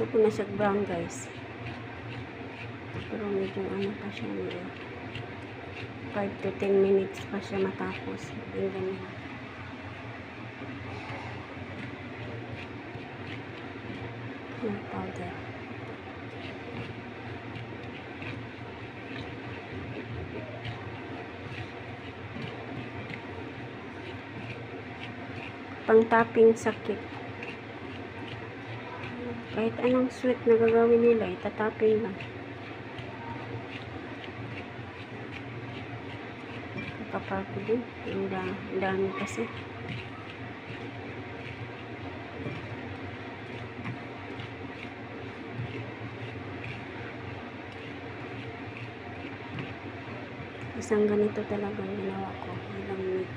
Gusto ko na siya brown, guys. Pero medyo ano pa siya, 5 to 10 minutes pa siya matapos. Yung ganyan. Yung powder. Pang topping sa cake. Kahit anong sweet na gagawin nila, itatapping lang. Kapal ko din. Ang dami kasi. Isang ganito talaga ginawa ko. Ilang minute.